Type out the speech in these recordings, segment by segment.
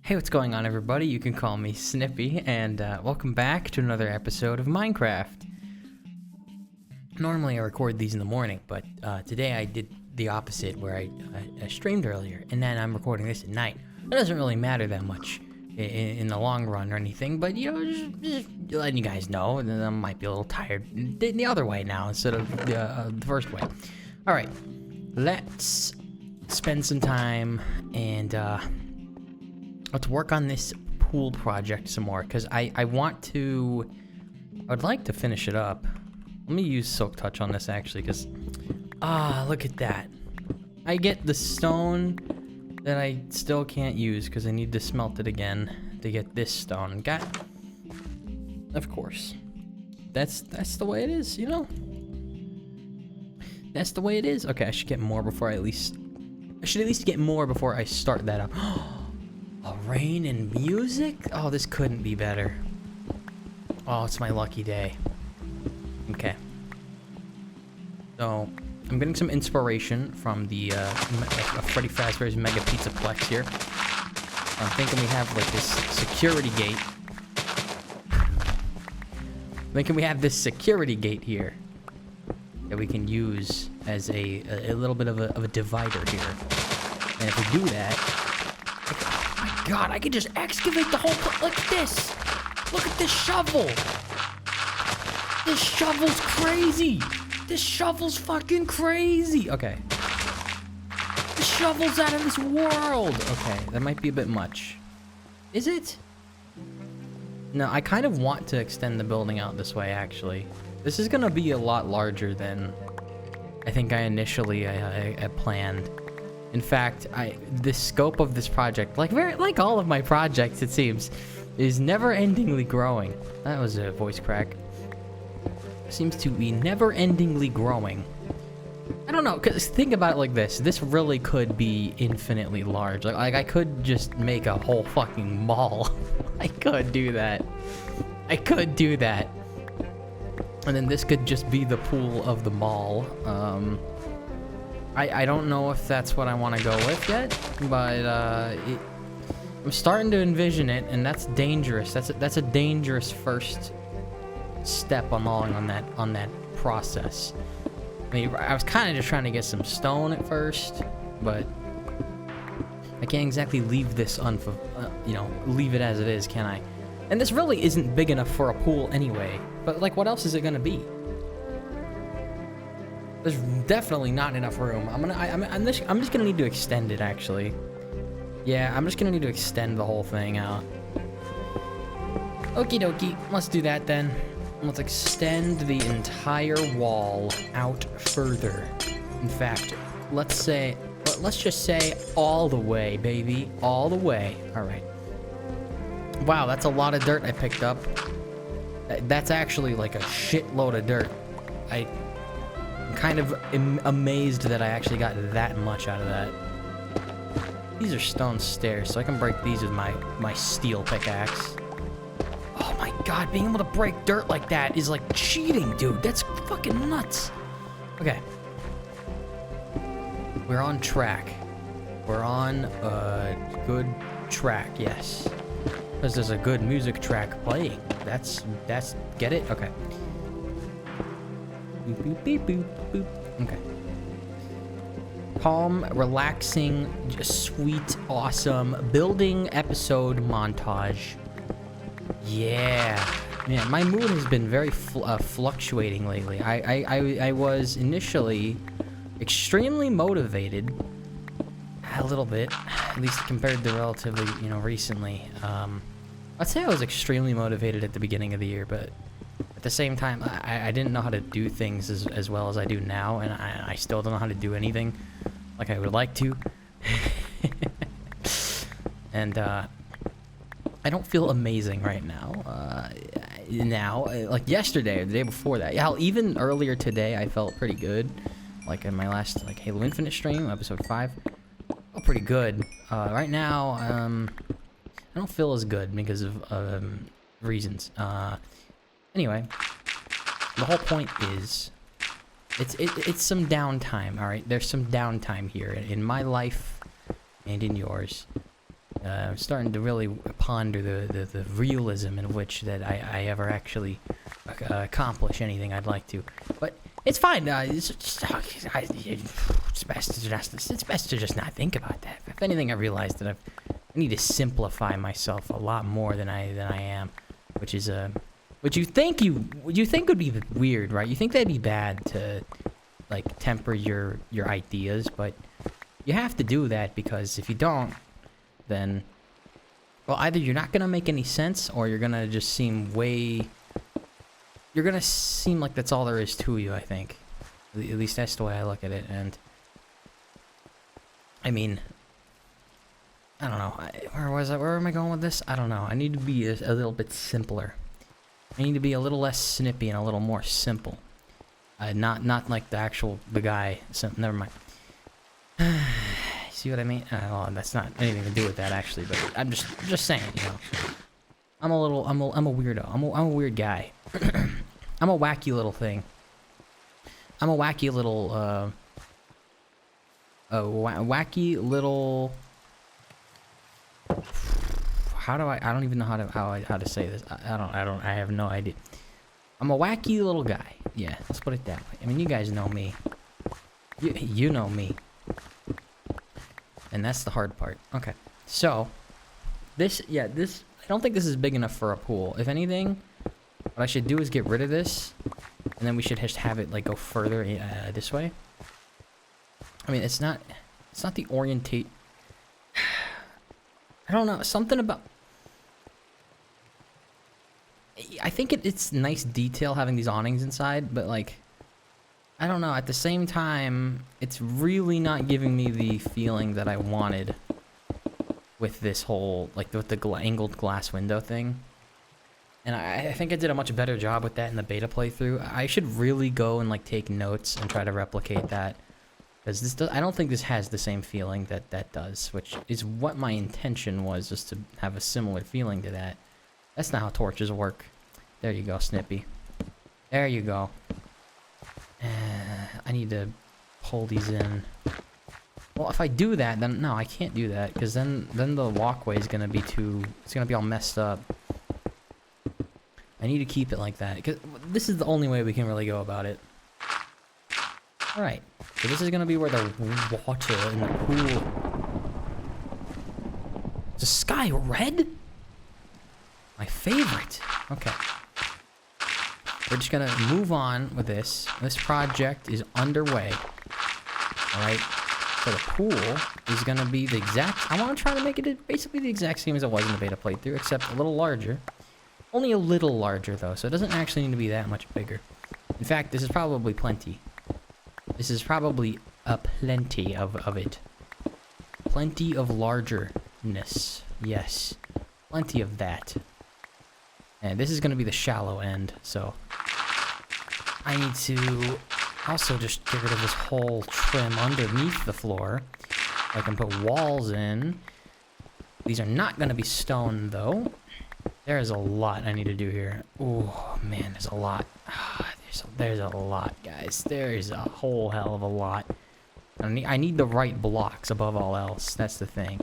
Hey, what's going on, everybody? You can call me Snippy, and welcome back to another episode of Minecraft. Normally I record these in the morning, but today I did the opposite, where I streamed earlier, and then I'm recording this at night. It doesn't really matter that much in the long run or anything, but you know, just letting you guys know, and I might be a little tired the other way now instead of the first way. All right, let's spend some time and let's work on this pool project some more, because I would like to finish it up. Let me use Silk Touch on this, actually, because look at that. I get the stone that I still can't use because I need to smelt it again to get this stone. Of course. That's the way it is, you know? That's the way it is. Okay, I should get more before I should at least get more before I start that up. Rain and music? Oh, this couldn't be better. Oh, it's my lucky day. Okay. So, I'm getting some inspiration from the Freddy Fazbear's Mega Pizzaplex here. I'm thinking we have like this security gate. Here that we can use as a little bit of a divider here. And if we do that, God, I could just excavate the whole look at this! Look at this shovel! This shovel's crazy! This shovel's fucking crazy! Okay. This shovel's out of this world! Okay, that might be a bit much. Is it? No, I kind of want to extend the building out this way, actually. This is gonna be a lot larger than I think I initially I planned. In fact, the scope of this project, like all of my projects, it seems, is never-endingly growing. That was a voice crack. Seems to be never-endingly growing. I don't know, because think about it like this. This really could be infinitely large. Like I could just make a whole fucking mall. I could do that. And then this could just be the pool of the mall. I don't know if that's what I want to go with yet, but I'm starting to envision it, and that's dangerous. That's a dangerous first step along on that process. I mean, I was kind of just trying to get some stone at first, but I can't exactly leave this leave it as it is, can I? And this really isn't big enough for a pool anyway. But like, what else is it gonna be? There's definitely not enough room. I'm just gonna need to extend it, actually. Yeah, I'm just gonna need to extend the whole thing out. Okie dokie, let's do that then. Let's extend the entire wall out further. In fact, let's just say all the way, baby. All the way. All right. Wow, that's a lot of dirt I picked up. That's actually like a shitload of dirt. I'm kind of amazed that I actually got that much out of that. These are stone stairs, so I can break these with my steel pickaxe. Oh my god, being able to break dirt like that is like cheating, dude. That's fucking nuts. Okay. We're on track. We're on a good track, yes. Because there's a good music track playing. That's get it? Okay. Boop, boop, beep, boop, boop. Okay. Calm, relaxing, just sweet, awesome building episode montage. Yeah. Man, my mood has been very fluctuating lately. I was initially extremely motivated. A little bit, at least compared to relatively, recently. I'd say I was extremely motivated at the beginning of the year, but at the same time, I didn't know how to do things as well as I do now, and I still don't know how to do anything like I would like to. And I don't feel amazing right now. Like yesterday or the day before that. Yeah, even earlier today, I felt pretty good. Like in my last Halo Infinite stream, episode 5. Oh, pretty good. Right now, I don't feel as good because of reasons. Anyway, the whole point is, it's some downtime. All right, there's some downtime here in my life and in yours. I'm starting to really ponder the realism in which that I ever actually accomplish anything I'd like to. But it's fine. It's best to just not think about that. If anything, I realized that I need to simplify myself a lot more than I am, which is which you think would be weird, right? You think that'd be bad to like temper your ideas, but you have to do that because if you don't, then well, either you're not gonna make any sense or you're gonna just seem you're gonna seem like that's all there is to you, I think. At least that's the way I look at it. And I mean, I don't know. Where am I going with this? I don't know. I need to be a little bit simpler. I need to be a little less snippy and a little more simple. Not like the guy. So, never mind. See what I mean? Well, that's not anything to do with that actually, but I'm just saying, you know. I'm a weirdo. I'm a weird guy. I'm a wacky little thing. I'm a wacky little wacky little. How do I don't even know how to say this. I have no idea. I'm a wacky little guy. Yeah, let's put it that way. I mean, you guys know me. You know me. And that's the hard part. Okay. So, this I don't think this is big enough for a pool. If anything, what I should do is get rid of this, and then we should just have it like go further this way. I mean, it's not the orientate. I don't know, something about. I think it's nice detail having these awnings inside, but like, I don't know. At the same time, it's really not giving me the feeling that I wanted with this whole, like, with the angled glass window thing. And I think I did a much better job with that in the beta playthrough. I should really go and, like, take notes and try to replicate that. Because I don't think this has the same feeling that does, which is what my intention was, just to have a similar feeling to that. That's not how torches work. There you go, Snippy. There you go. I need to pull these in. Well, if I do that, then no, I can't do that, because then the walkway is gonna be it's gonna be all messed up. I need to keep it like that, because this is the only way we can really go about it. Alright, so this is gonna be where the water in the pool. Is the sky red? My favorite. Okay. We're just gonna move on with this. This project is underway. Alright. So the pool is gonna be the exact. I want to try to make it basically the exact same as it was in the beta playthrough, except a little larger. Only a little larger though, so it doesn't actually need to be that much bigger. In fact, this is probably plenty. This is probably a plenty of it. Plenty of largerness. Yes. Plenty of that. And this is going to be the shallow end, so I need to also just get rid of this whole trim underneath the floor. I can put walls in. These are not going to be stone, though. There is a lot I need to do here. Oh, man, there's a lot. There's a lot, guys. There is a whole hell of a lot. I need the right blocks above all else. That's the thing.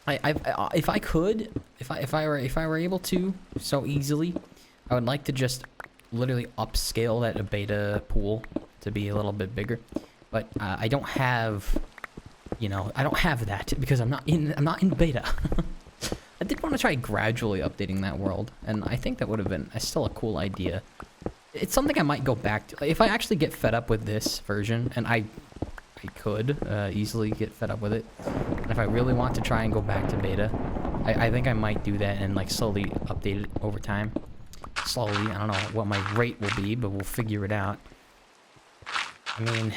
If I were able to so easily, I would like to just literally upscale that beta pool to be a little bit bigger, but I don't have, I don't have that because I'm not in beta. I did want to try gradually updating that world, and I think that would have been still a cool idea. It's something I might go back to if I actually get fed up with this version, and I could easily get fed up with it. And if I really want to try and go back to beta, I think I might do that and like slowly update it over time. Slowly, I don't know what my rate will be, but we'll figure it out. I mean,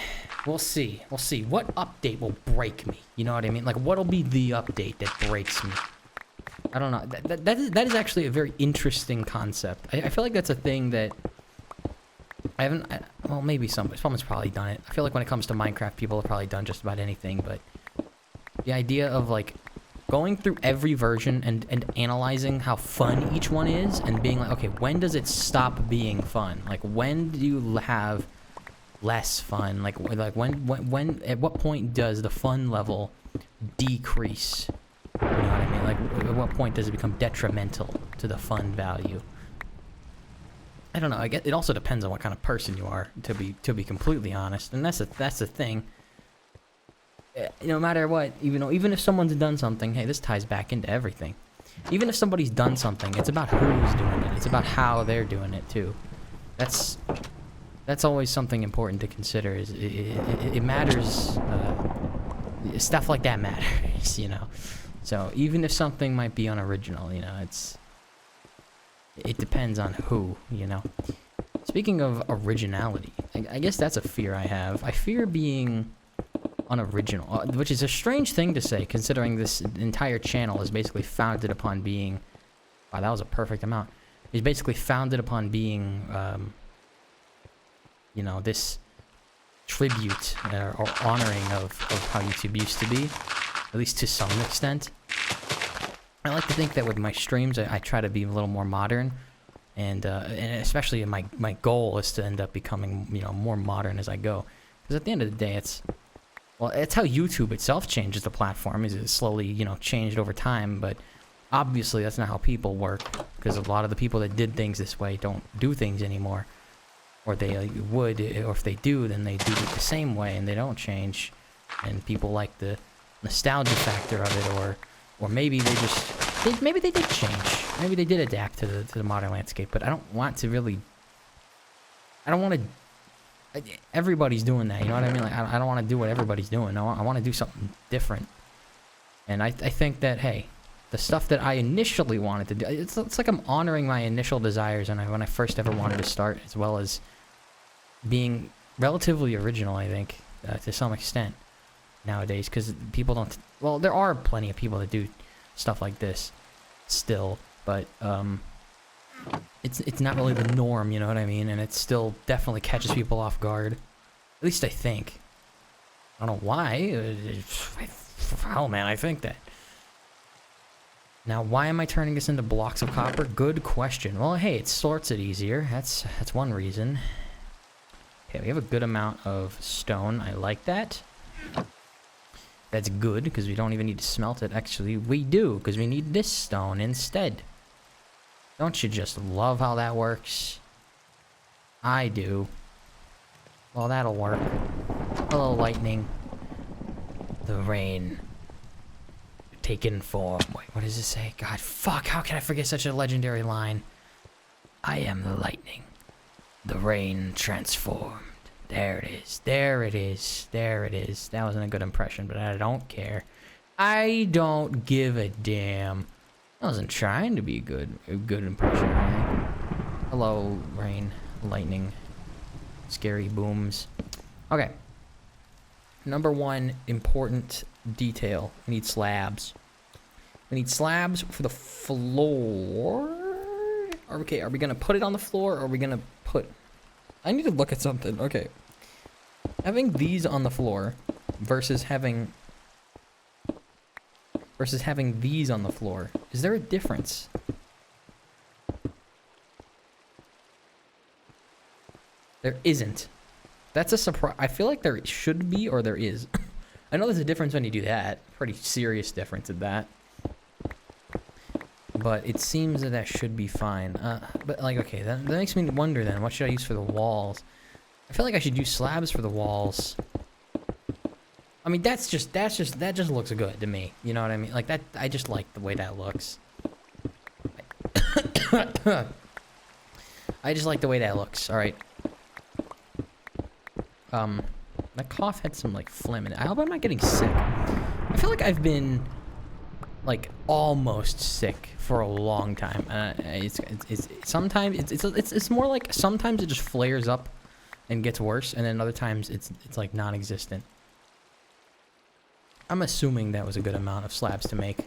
we'll see. We'll see. What update will break me? You know what I mean? Like, what'll be the update that breaks me? I don't know. That is actually a very interesting concept. I feel like that's a thing that I haven't. Well, maybe someone's probably done it. I feel like when it comes to Minecraft, people have probably done just about anything. But the idea of like going through every version and analyzing how fun each one is, and being like, okay, when does it stop being fun? Like, when do you have less fun? Like when at what point does the fun level decrease? You know what I mean? Like, at what point does it become detrimental to the fun value? I don't know. I guess it also depends on what kind of person you are, to be completely honest. And that's the thing. No matter what, even if someone's done something, hey, this ties back into everything. Even if somebody's done something, it's about who's doing it. It's about how they're doing it too. That's always something important to consider. Is it matters. Stuff like that matters, you know. So even if something might be unoriginal, you know, it depends on who, you know. Speaking of originality, I guess that's a fear I have. I fear being unoriginal, which is a strange thing to say, considering this entire channel is basically founded upon being... Wow, that was a perfect amount. It's basically founded upon being, you know, this tribute or honoring of how YouTube used to be, at least to some extent. I like to think that with my streams, I try to be a little more modern, and especially my goal is to end up becoming, you know, more modern as I go. Because at the end of the day, it's how YouTube itself changes the platform. Is it slowly, you know, changed over time, but obviously that's not how people work, because a lot of the people that did things this way don't do things anymore, or they would, or if they do, then they do it the same way and they don't change. And people like the nostalgia factor of it, or maybe they just maybe they did change, maybe they did adapt to the modern landscape. But I don't want to really. I don't want to. Everybody's doing that, you know what I mean? Like, I don't want to do what everybody's doing. I want to do something different. And I think that, hey, the stuff that I initially wanted to do, it's like I'm honoring my initial desires when I first ever wanted to start, as well as being relatively original, I think, to some extent nowadays, because people don't... Well, there are plenty of people that do stuff like this still, but it's not really the norm, you know what I mean? And it still definitely catches people off guard. At least I think. I don't know why. Hell, man, I think that. Now, why am I turning this into blocks of copper? Good question. Well, hey, it sorts it easier. That's one reason. Okay, we have a good amount of stone. I like that. That's good, because we don't even need to smelt it. Actually, we do, because we need this stone instead. Don't you just love how that works? I do. Well, that'll work. Hello, lightning. The rain. Taken form. Wait, what does it say? God, fuck, how can I forget such a legendary line? I am the lightning. The rain transformed. There it is. There it is. There it is. That wasn't a good impression, but I don't care. I don't give a damn. I wasn't trying to be a good impression, right? Hello, rain, lightning, scary booms. Okay. Number one important detail. We need slabs. We need slabs for the floor. Okay, are we gonna put it on the floor, or are we gonna put... I need to look at something. Okay. Having these on the floor versus having these on the floor. Is there a difference? There isn't. That's a surprise. I feel like there should be, or there is. I know there's a difference when you do that. Pretty serious difference at that. But it seems that should be fine. But like, okay, that makes me wonder then, what should I use for the walls? I feel like I should use slabs for the walls. I mean, that just looks good to me. You know what I mean? Like that, I just like the way that looks. I just like the way that looks. All right. My cough had some like phlegm in it. I hope I'm not getting sick. I feel like I've been like almost sick for a long time. It's sometimes it's more like sometimes it just flares up and gets worse, and then other times it's like non-existent. I'm assuming that was a good amount of slabs to make.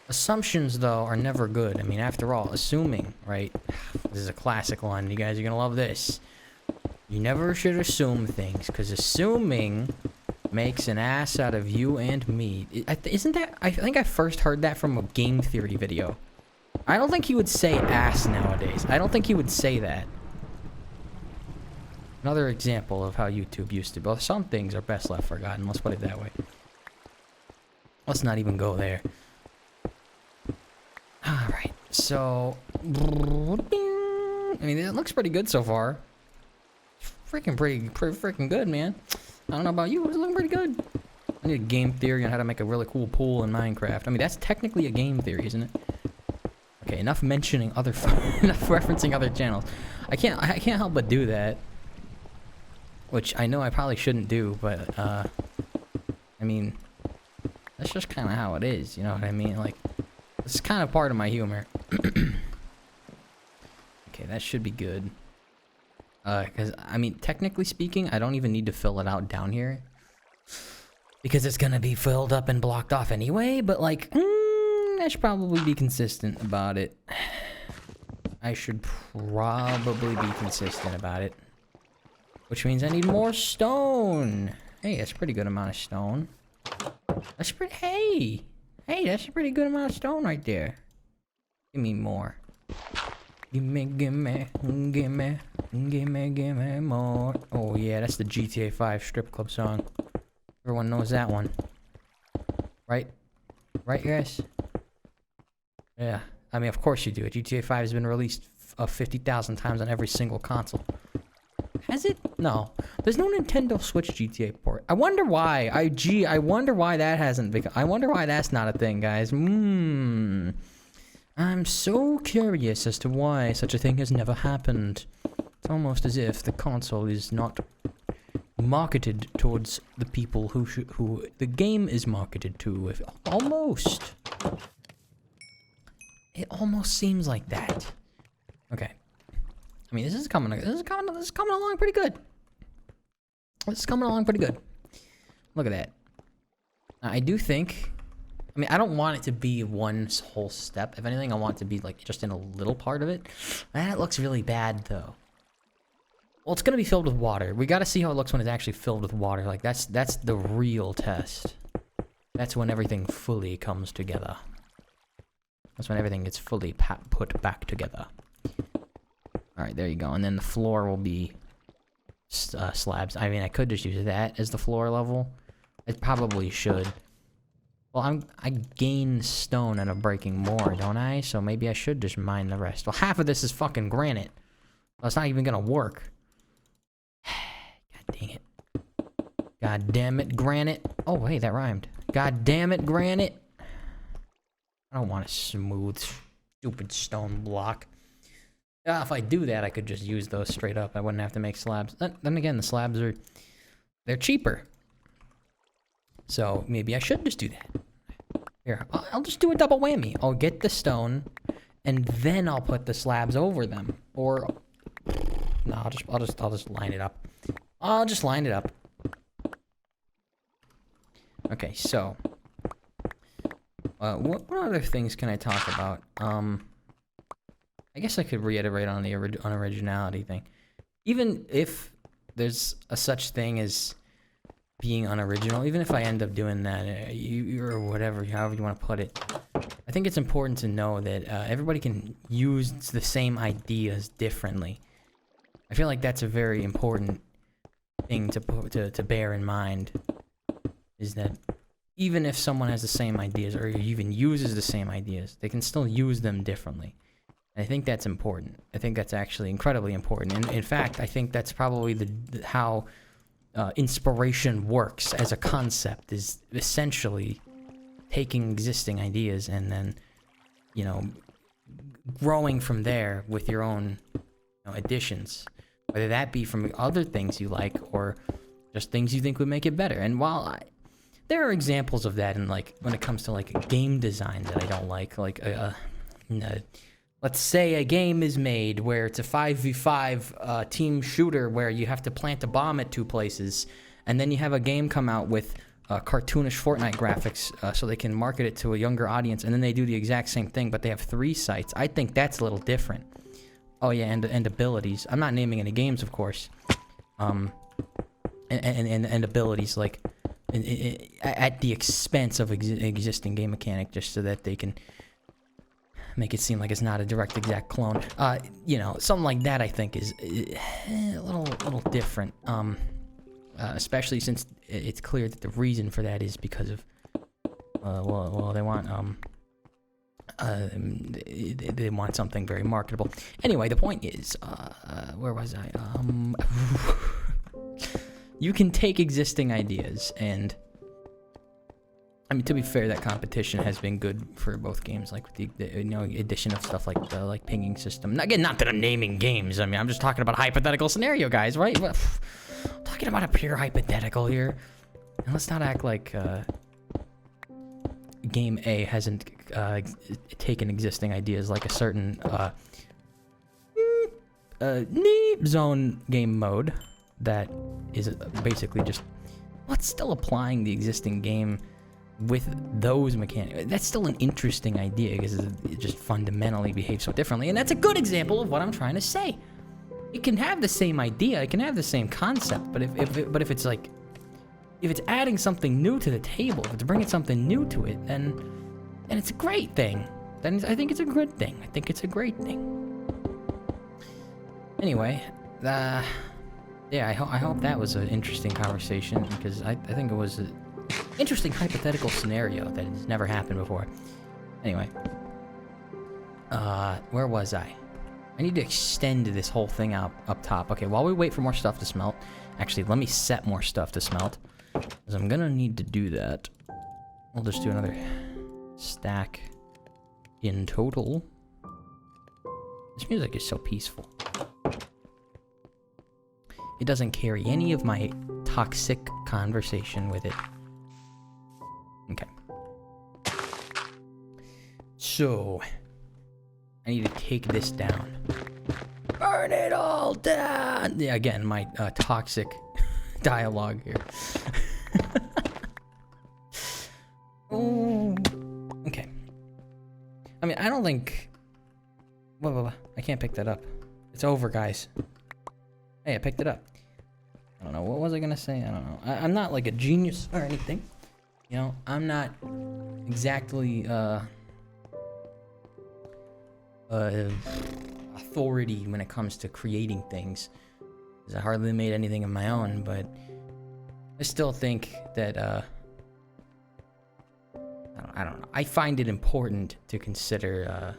Assumptions, though, are never good. I mean, after all, assuming, right? This is a classic one. You guys are gonna love this. You never should assume things, because assuming makes an ass out of you and me. Isn't that... I think I first heard that from a game theory video. I don't think he would say ass nowadays. I don't think he would say that. Another example of how YouTube used to be. Well, some things are best left forgotten. Let's put it that way. Let's not even go there. Alright, so... I mean, it looks pretty good so far. Freaking freaking good, man. I don't know about you, but it's looking pretty good. I need a game theory on how to make a really cool pool in Minecraft. I mean, that's technically a game theory, isn't it? Okay, enough mentioning other... enough referencing other channels. I can't help but do that. Which I know I probably shouldn't do, but, I mean... That's just kind of how it is, you know what I mean? Like, it's kind of part of my humor. Okay, that should be good. Because, I mean, technically speaking, I don't even need to fill it out down here. Because it's gonna be filled up and blocked off anyway, but like, I should probably be consistent about it. I should probably be consistent about it. Which means I need more stone. Hey, that's a pretty good amount of stone. That's pretty, hey, that's a pretty good amount of stone right there. Give me more. Give me more. Oh yeah, that's the GTA 5 strip club song. Everyone knows that one. Right? Right, guys? Yeah. I mean, of course you do. GTA 5 has been released 50,000 times on every single console. Has it? No. There's no Nintendo Switch GTA port. I wonder why. I wonder why that hasn't become... I wonder why that's not a thing, guys. I'm so curious as to why such a thing has never happened. It's almost as if the console is not marketed towards the people who the game is marketed to. Almost. It almost seems like that. Okay. I mean, this is coming along pretty good. This is coming along pretty good. Look at that. Now, I do think... I mean, I don't want it to be one whole step. If anything, I want it to be, like, just in a little part of it. That looks really bad, though. Well, it's gonna be filled with water. We gotta see how it looks when it's actually filled with water. Like, that's the real test. That's when everything fully comes together. That's when everything gets fully put back together. Alright, there you go. And then the floor will be slabs. I mean, I could just use that as the floor level. I probably should. Well, I gain stone out of breaking more, don't I? So maybe I should just mine the rest. Well, half of this is fucking granite. Well, it's not even gonna work. God dang it. God damn it, granite. Oh, hey, that rhymed. God damn it, granite. I don't want a smooth, stupid stone block. If I do that, I could just use those straight up. I wouldn't have to make slabs. Then again, the slabs they're cheaper. So maybe I should just do that. Here, I'll just do a double whammy. I'll get the stone, and then I'll put the slabs over them. Or no, I'll just line it up. I'll just line it up. Okay, so what other things can I talk about? I guess I could reiterate on the originality thing. Even if there's a such thing as being unoriginal, even if I end up doing that, or whatever, however you want to put it, I think it's important to know that everybody can use the same ideas differently. I feel like that's a very important thing to bear in mind, is that even if someone has the same ideas, or even uses the same ideas, they can still use them differently. And I think that's important. I think that's actually incredibly important. And in fact, I think that's probably how inspiration works as a concept, is essentially taking existing ideas and then, you know, growing from there with your own, you know, additions, whether that be from other things you like or just things you think would make it better. And while there are examples of that in, like, when it comes to, like, game design that I don't like let's say a game is made where it's a 5v5 team shooter where you have to plant a bomb at 2 places, and then you have a game come out with cartoonish Fortnite graphics so they can market it to a younger audience, and then they do the exact same thing, but they have 3 sites. I think that's a little different. Oh yeah, and abilities. I'm not naming any games, of course. And abilities, like, at the expense of existing game mechanic, just so that they can make it seem like it's not a direct exact clone. You know, something like that I think is a little different. Especially since it's clear that the reason for that is because of well, they want they want something very marketable. Anyway, the point is, where was I? You can take existing ideas and, I mean, to be fair, that competition has been good for both games, like with the addition of stuff like the pinging system. Again, not that I'm naming games. I mean, I'm just talking about a hypothetical scenario, guys, right? I'm talking about a pure hypothetical here. And let's not act like game A hasn't taken existing ideas, like a certain zone game mode that is basically just, well, it's still applying the existing game with those mechanics. That's still an interesting idea because it just fundamentally behaves so differently, and that's a good example of what I'm trying to say. It can have the same idea, it can have the same concept, but if it's like, if it's adding something new to the table, if it's bringing something new to it, then it's a great thing. Then I think it's a good thing. I think it's a great thing. Anyway, yeah, I hope that was an interesting conversation, because I think it was an interesting hypothetical scenario that has never happened before. Anyway, where was I? I need to extend this whole thing out up top. Okay, while we wait for more stuff to smelt, actually, let me set more stuff to smelt, because I'm gonna need to do that. We'll just do another stack in total. This music is so peaceful. It doesn't carry any of my toxic conversation with it. Okay. So, I need to take this down. Burn it all down! Yeah, again, my toxic dialogue here. Oh. Okay. I mean, I don't think... Whoa. I can't pick that up. It's over, guys. Hey, I picked it up. I don't know. What was I gonna say? I don't know. I'm not like a genius or anything. You know, I'm not exactly authority when it comes to creating things, because I hardly made anything of my own, but I still think that I don't know. I find it important to consider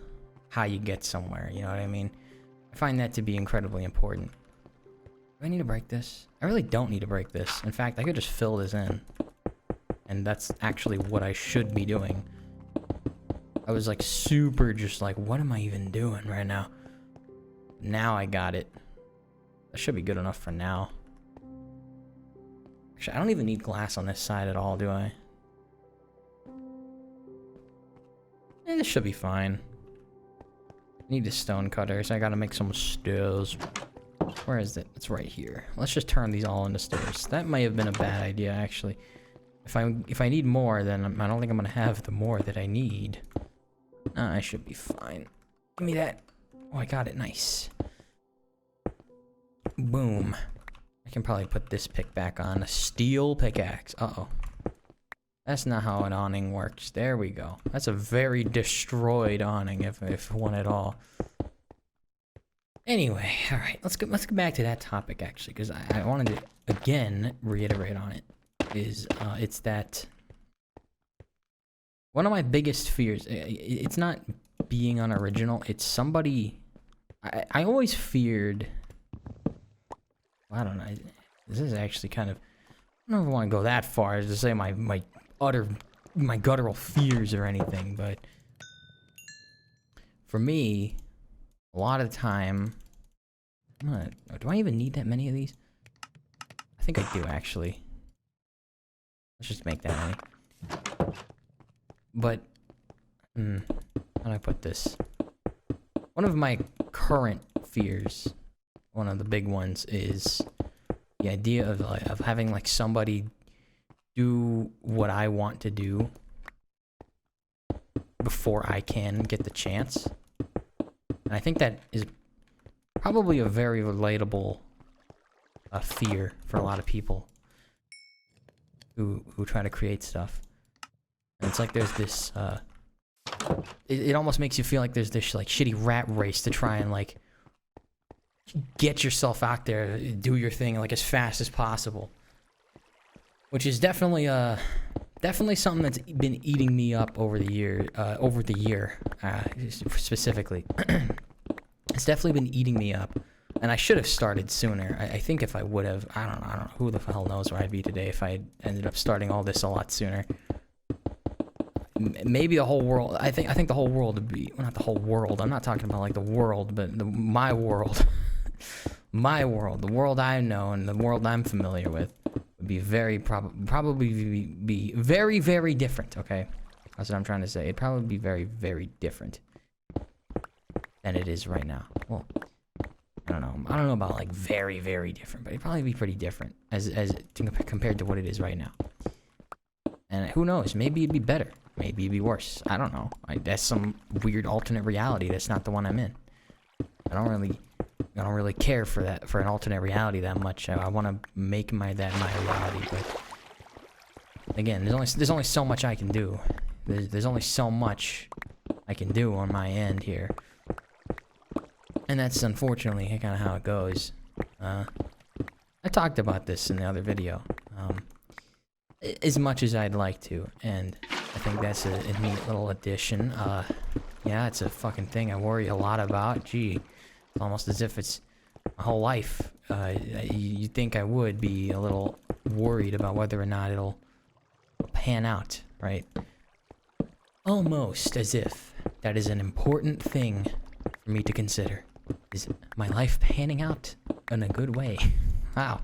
how you get somewhere, you know what I mean? I find that to be incredibly important. Do I need to break this? I really don't need to break this. In fact, I could just fill this in. And that's actually what I should be doing. I was like super just like, what am I even doing right now? Now I got it. That should be good enough for now. Actually, I don't even need glass on this side at all, do I? This should be fine. I need the stone cutter, so I gotta make some stairs. Where is it? It's right here. Let's just turn these all into stairs. That may have been a bad idea, actually. If I need more, then I don't think I'm gonna have the more that I need. I should be fine. Give me that. Oh, I got it. Nice. Boom. I can probably put this pick back on. A steel pickaxe. Uh-oh. That's not how an awning works. There we go. That's a very destroyed awning, if one at all. Anyway, all right. Let's go back to that topic, actually, because I wanted to again reiterate on it. It's that one of my biggest fears. It's not being unoriginal. It's somebody. I always feared. I don't know. This is actually kind of. I don't want to go that far as to say my guttural fears or anything, but for me, a lot of the time, do I even need that many of these? I think I do, actually. Let's just make that many. But, how do I put this? One of my current fears, one of the big ones, is the idea of having like somebody do what I want to do before I can get the chance. And I think that is probably a very relatable fear for a lot of people who try to create stuff. And it's like there's this it almost makes you feel like there's this like shitty rat race to try and like get yourself out there, do your thing like as fast as possible. Which is definitely Definitely something that's been eating me up over the year, specifically. It's definitely been eating me up, and I should have started sooner. I think if I would have, I don't know, who the hell knows where I'd be today if I had ended up starting all this a lot sooner. Maybe the whole world, I think the whole world would be, well, not the whole world, I'm not talking about like the world, but my world. My world, the world I know and the world I'm familiar with would be probably be very, very different, okay? That's what I'm trying to say. It'd probably be very, very different than it is right now. Well, I don't know about like very, very different, but it'd probably be pretty different compared to what it is right now. And who knows? Maybe it'd be better. Maybe it'd be worse. I don't know. That's some weird alternate reality. That's not the one I'm in. I don't really care for an alternate reality that much. I want to make that my reality, but again, there's only so much I can do. There's only so much I can do on my end here, and that's unfortunately kind of how it goes. I talked about this in the other video, as much as I'd like to, and I think that's a neat little addition. Yeah, it's a fucking thing I worry a lot about. Gee. Almost as if it's my whole life. You'd think I would be a little worried about whether or not it'll pan out, right? Almost as if that is an important thing for me to consider. Is my life panning out in a good way? Wow.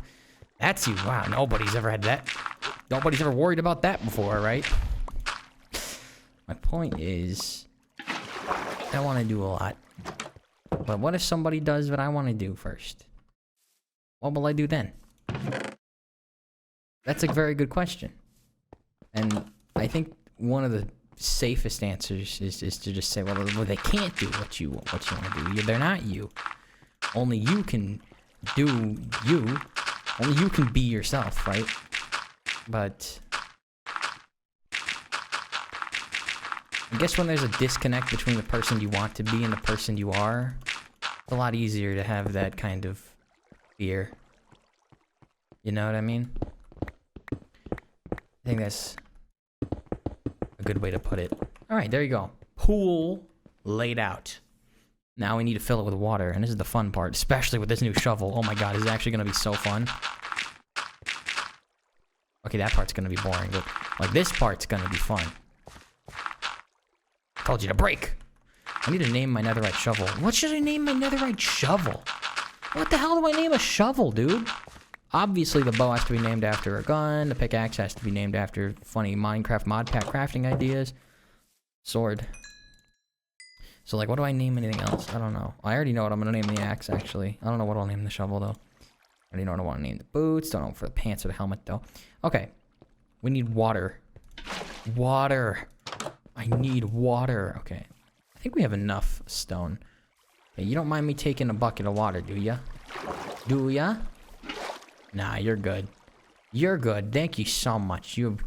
That's you. Wow, nobody's ever had that. Nobody's ever worried about that before, right? My point is, I want to do a lot. But what if somebody does what I want to do first? What will I do then? That's a very good question. And I think one of the safest answers is to just say, well, they can't do what you want to do. They're not you. Only you can do you. Only you can be yourself, right? But I guess when there's a disconnect between the person you want to be and the person you are, it's a lot easier to have that kind of fear. You know what I mean? I think that's a good way to put it. Alright, there you go. Pool laid out. Now we need to fill it with water, and this is the fun part, especially with this new shovel. Oh my god, this is actually going to be so fun. Okay, that part's going to be boring, but like this part's going to be fun. Told you to break. I need to name my netherite shovel. What should I name my netherite shovel? What the hell do I name a shovel, dude? Obviously, the bow has to be named after a gun. The pickaxe has to be named after funny Minecraft mod pack crafting ideas. Sword. So, like, what do I name anything else? I don't know. I already know what I'm going to name the axe, actually. I don't know what I'll name the shovel, though. I already know what I want to name the boots. Don't know for the pants or the helmet, though. Okay. We need water. Water. I need water. Okay. I think we have enough stone. Hey, you don't mind me taking a bucket of water, do ya? Do ya? Nah, you're good. You're good. Thank you so much. You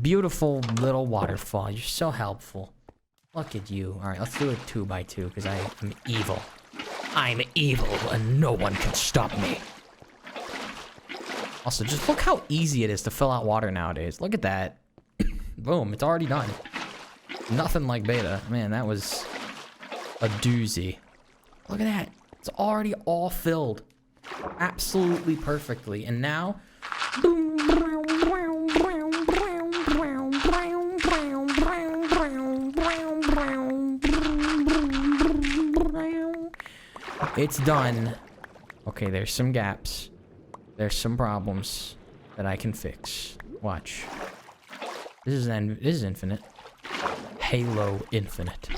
beautiful little waterfall. You're so helpful. Look at you. Alright, let's do it 2 by 2 because I am evil. I'm evil and no one can stop me. Also, just look how easy it is to fill out water nowadays. Look at that. Boom, it's already done. Nothing like beta. Man, that was a doozy. Look at that. It's already all filled. Absolutely perfectly. And now... it's done. Okay, there's some gaps. There's some problems that I can fix. Watch. This is infinite. Halo Infinite.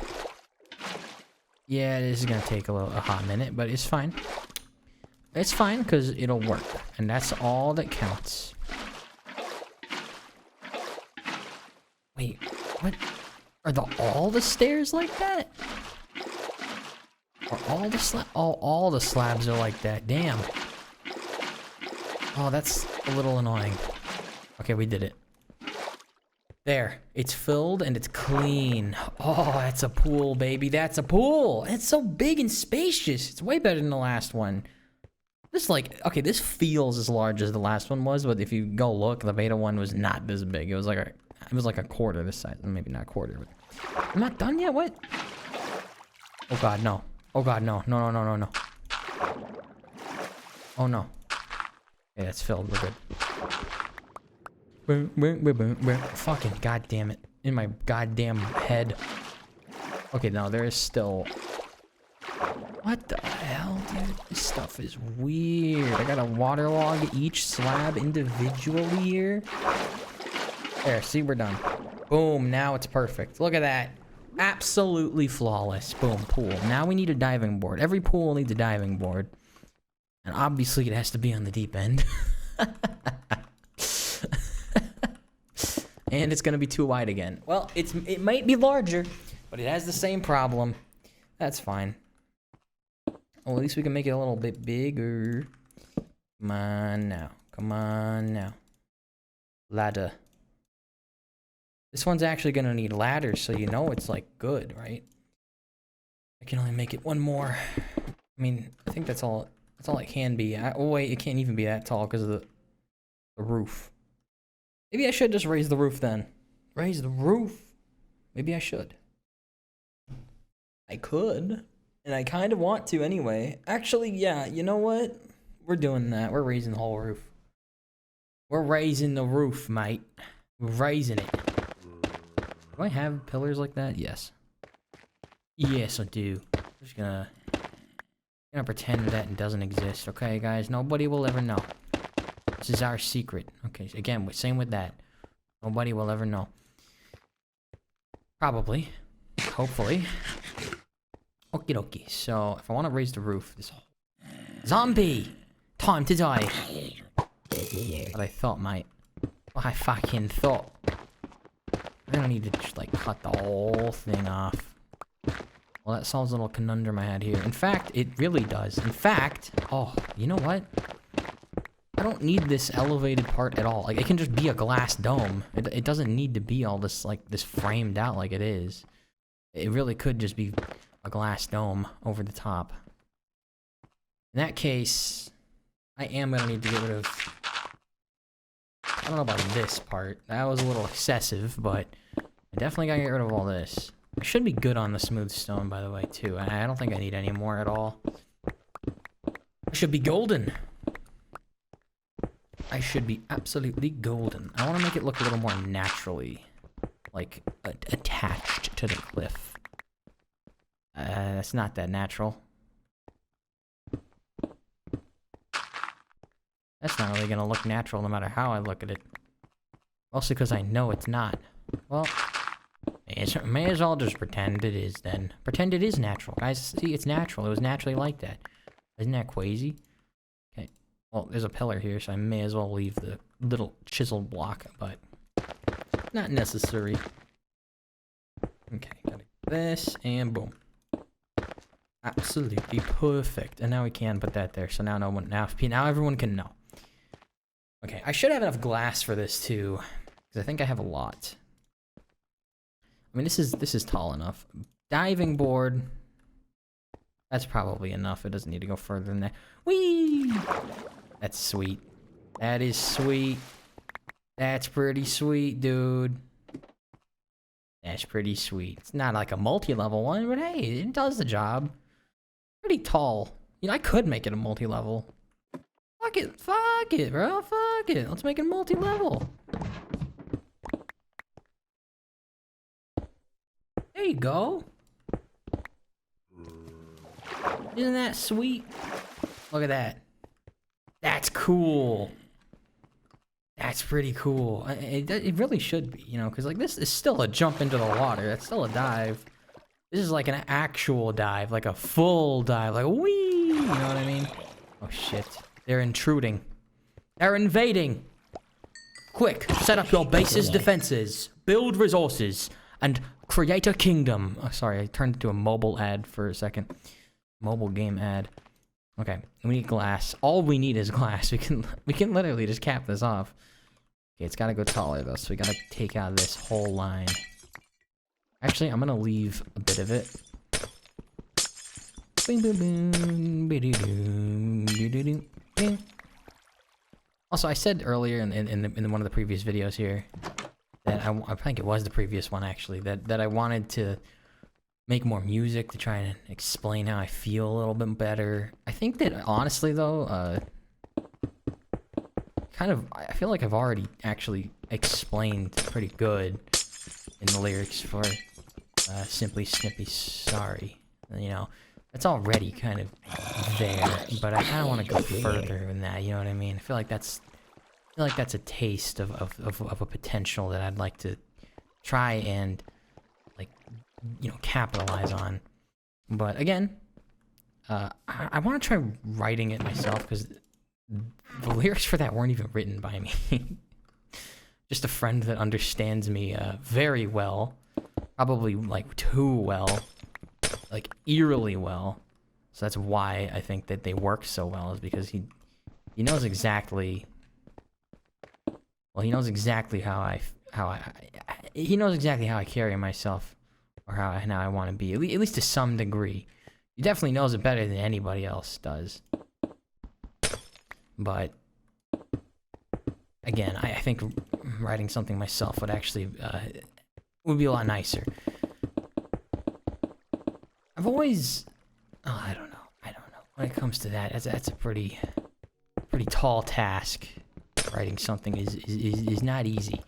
Yeah, this is gonna take a hot minute, but it's fine. It's fine because it'll work, and that's all that counts. Wait, what? Are all the stairs like that? Are all the all the slabs are like that? Damn. Oh, that's a little annoying. Okay, we did it. There, it's filled and it's clean. Oh, that's a pool, baby. That's a pool. It's so big and spacious. It's way better than the last one. This this feels as large as the last one was, but if you go look, the beta one was not this big. It was like It was like a quarter this size. Maybe not a quarter, but... I'm not done yet? What? Oh god, no. Oh god, no. No, no, no, no, no. Oh no. Yeah, it's filled. We're good. Fucking goddamn it. In my goddamn head. Okay, no, there is still... What the hell, dude? This stuff is weird. I gotta waterlog each slab individually here. There, see, we're done. Boom, now it's perfect. Look at that. Absolutely flawless. Boom, pool. Now we need a diving board. Every pool needs a diving board. And obviously it has to be on the deep end. And it's gonna be too wide again. Well, it might be larger, but it has the same problem. That's fine. Well, at least we can make it a little bit bigger. Come on now. Come on now. Ladder. This one's actually gonna need ladders, so you know it's like good, right? I can only make it one more. I mean, I think that's all it can be. Oh wait, it can't even be that tall because of the roof. Maybe I should just raise the roof then. Raise the roof. Maybe I should. I could. And I kind of want to anyway. Actually, yeah, you know what? We're doing that. We're raising the whole roof. We're raising the roof, mate. We're raising it. Do I have pillars like that? Yes. Yes, I do. I'm just gonna pretend that it doesn't exist, okay, guys? Nobody will ever know. This is our secret. Okay, again, same with that. Nobody will ever know. Probably. Hopefully. Okie dokie. So, if I want to raise the roof, this whole... Zombie! Time to die! What I thought, mate. What I fucking thought. I'm gonna need to just, like, cut the whole thing off. Well, that solves a little conundrum I had here. In fact, it really does. In fact... Oh, you know what? I don't need this elevated part at all. Like, it can just be a glass dome. It doesn't need to be all this, like, this framed out like it is. It really could just be a glass dome over the top. In that case, I am gonna need to get rid of... I don't know about this part. That was a little excessive, but I definitely gotta get rid of all this. I should be good on the smooth stone, by the way, too. I don't think I need any more at all. I should be golden. I should be absolutely golden. I want to make it look a little more naturally, like, attached to the cliff. That's not that natural. That's not really gonna look natural no matter how I look at it. Mostly because I know it's not. Well, may as well just pretend it is then. Pretend it is natural. Guys, see, it's natural. It was naturally like that. Isn't that crazy? Okay. Well, there's a pillar here, so I may as well leave the little chisel block, but not necessary. Okay, gotta do this, and boom. Absolutely perfect. And now we can put that there, so now now everyone can know. Okay, I should have enough glass for this too, because I think I have a lot. I mean, this is tall enough. Diving board. That's probably enough. It doesn't need to go further than that. Whee! That's sweet. That is sweet. That's pretty sweet, dude. That's pretty sweet. It's not like a multi-level one, but hey, it does the job. Pretty tall. You know, I could make it a multi-level. Fuck it, bro. Fuck it. Let's make it multi-level. There you go. Isn't that sweet? Look at that. That's cool. That's pretty cool. It really should be, you know, because like this is still a jump into the water. That's still a dive. This is like an actual dive, like a full dive, like whee. You know what I mean? Oh shit! They're intruding. They're invading. Quick, set up your base's defenses, build resources, and create a kingdom. Oh, sorry, I turned into a mobile ad for a second. Mobile game ad. Okay, we need glass. All we need is glass. We can literally just cap this off. Okay, it's gotta go taller though, so we gotta take out this whole line. Actually, I'm gonna leave a bit of it. Also, I said earlier in one of the previous videos here that I think it was the previous one actually, that I wanted to make more music to try and explain how I feel a little bit better. I think that honestly though, I feel like I've already actually explained pretty good in the lyrics for Simply Snippy Sorry. You know, it's already kind of there, but I kind of want to go further than that, you know what I mean? I feel like that's a taste of a potential that I'd like to try and, like, you know, capitalize on. But again, I want to try writing it myself, because the lyrics for that weren't even written by me. Just a friend that understands me very well. Probably, like, too well. Like, eerily well. So that's why I think that they work so well, is because he knows exactly... Well, he knows exactly how he knows exactly how I carry myself, or how I want to be, at least to some degree. He definitely knows it better than anybody else does. But again, I think writing something myself would actually would be a lot nicer. I've always, I don't know. When it comes to that, that's a pretty tall task. Writing something is not easy.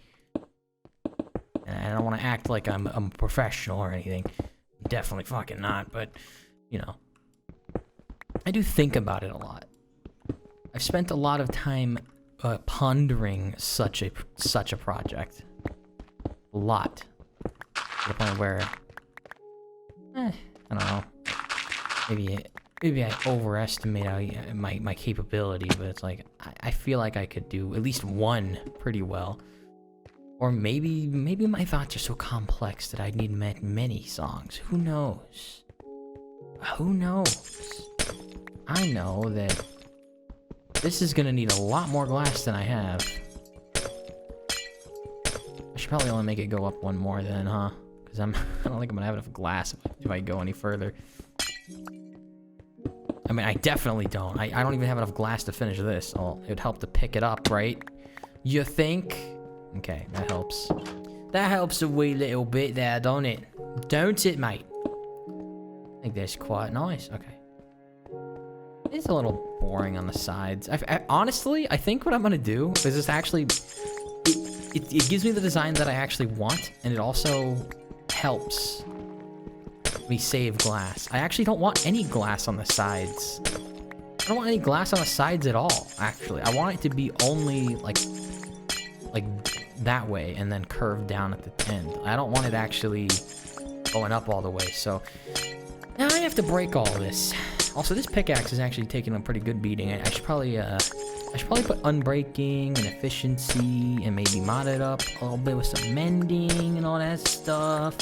And I don't want to act like I'm a professional or anything. I'm definitely fucking not, but, you know. I do think about it a lot. I've spent a lot of time pondering such a project. A lot. To the point where, I don't know. Maybe I overestimate my capability, but it's like, I feel like I could do at least one pretty well. Or maybe my thoughts are so complex that I'd need many songs. Who knows? Who knows? I know that this is gonna need a lot more glass than I have. I should probably only make it go up one more then, huh? Because I don't think I'm gonna have enough glass if I go any further. I mean, I definitely don't. I don't even have enough glass to finish this. Oh, it would help to pick it up, right? You think? Okay, that helps. That helps a wee little bit there, don't it? Don't it, mate? I think that's quite nice. Okay. It's a little boring on the sides. Honestly, I think what I'm gonna do is this actually... It gives me the design that I actually want, and it also helps me save glass. I actually don't want any glass on the sides. I don't want any glass on the sides at all, actually. I want it to be only, like that way, and then curved down at the end. I don't want it actually going up all the way, so... Now I have to break all this. Also, this pickaxe is actually taking a pretty good beating. I should probably put unbreaking and efficiency, and maybe mod it up a little bit with some mending and all that stuff.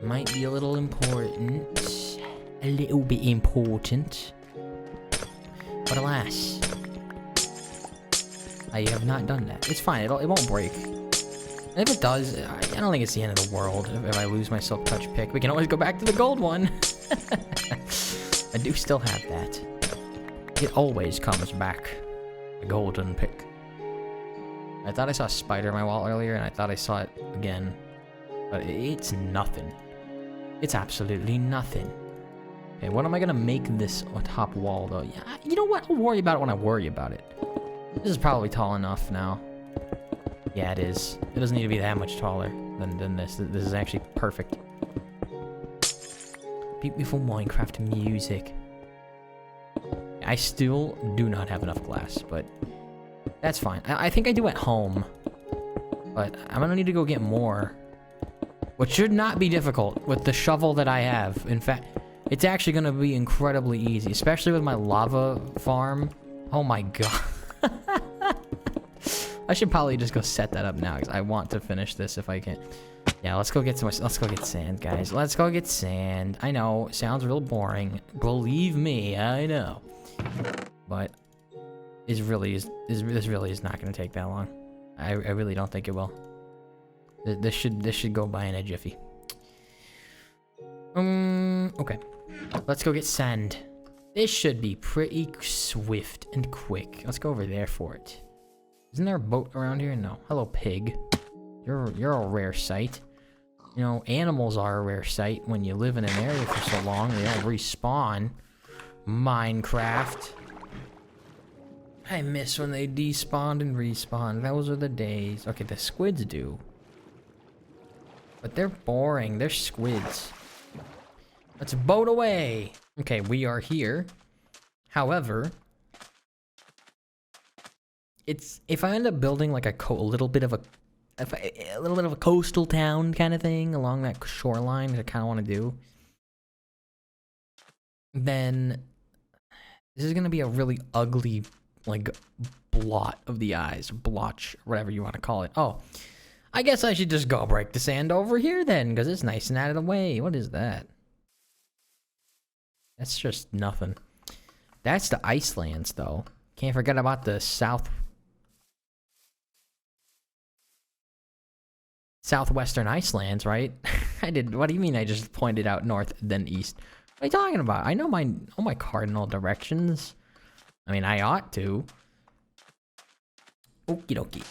Might be a little important. A little bit important. But alas, I have not done that. It's fine, it won't break. And if it does, I don't think it's the end of the world if I lose my silk touch pick. We can always go back to the gold one. I do still have that. It always comes back. The golden pick. I thought I saw a spider in my wall earlier, and I thought I saw it again. But it's nothing. It's absolutely nothing. Okay, what am I gonna make this top wall, though? Yeah, you know what? I'll worry about it when I worry about it. This is probably tall enough now. Yeah, it is. It doesn't need to be that much taller than this. This is actually perfect. Beautiful Minecraft music. I still do not have enough glass, but that's fine. I think I do at home, but I'm gonna need to go get more. Which should not be difficult with the shovel that I have. In fact, it's actually gonna be incredibly easy, especially with my lava farm. Oh my god. I should probably just go set that up now, because I want to finish this if I can. Yeah, let's go get sand, guys. Let's go get sand. I know, it sounds real boring. Believe me, I know. But this really is not gonna take that long. I really don't think it will. This should go by in a jiffy. Okay. Let's go get sand. This should be pretty swift and quick. Let's go over there for it. Isn't there a boat around here? No. Hello, pig. You're a rare sight. You know, animals are a rare sight when you live in an area for so long. They don't respawn. Minecraft. I miss when they despawned and respawned. Those are the days. Okay, the squids do. But they're boring. They're squids. Let's boat away. Okay, we are here. However, if I end up building like a little bit of a coastal town kind of thing along that shoreline that I kind of want to do, then this is gonna be a really ugly like blot of the eyes, blotch, whatever you want to call it. Oh, I guess I should just go break the sand over here then, because it's nice and out of the way. What is that? That's just nothing. That's the Icelands, though. Can't forget about the southwestern Icelands, right? I did. What do you mean? I just pointed out north, then east. What are you talking about? I know all my cardinal directions. I mean, I ought to. Okie dokie.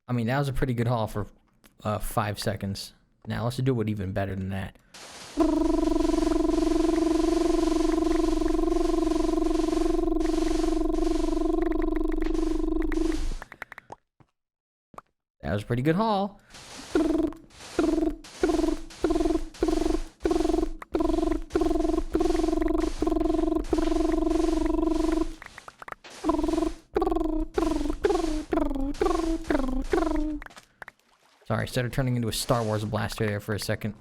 I mean, that was a pretty good haul for 5 seconds. Now let's do it even better than that. That was a pretty good haul. Sorry, I started turning into a Star Wars blaster there for a second.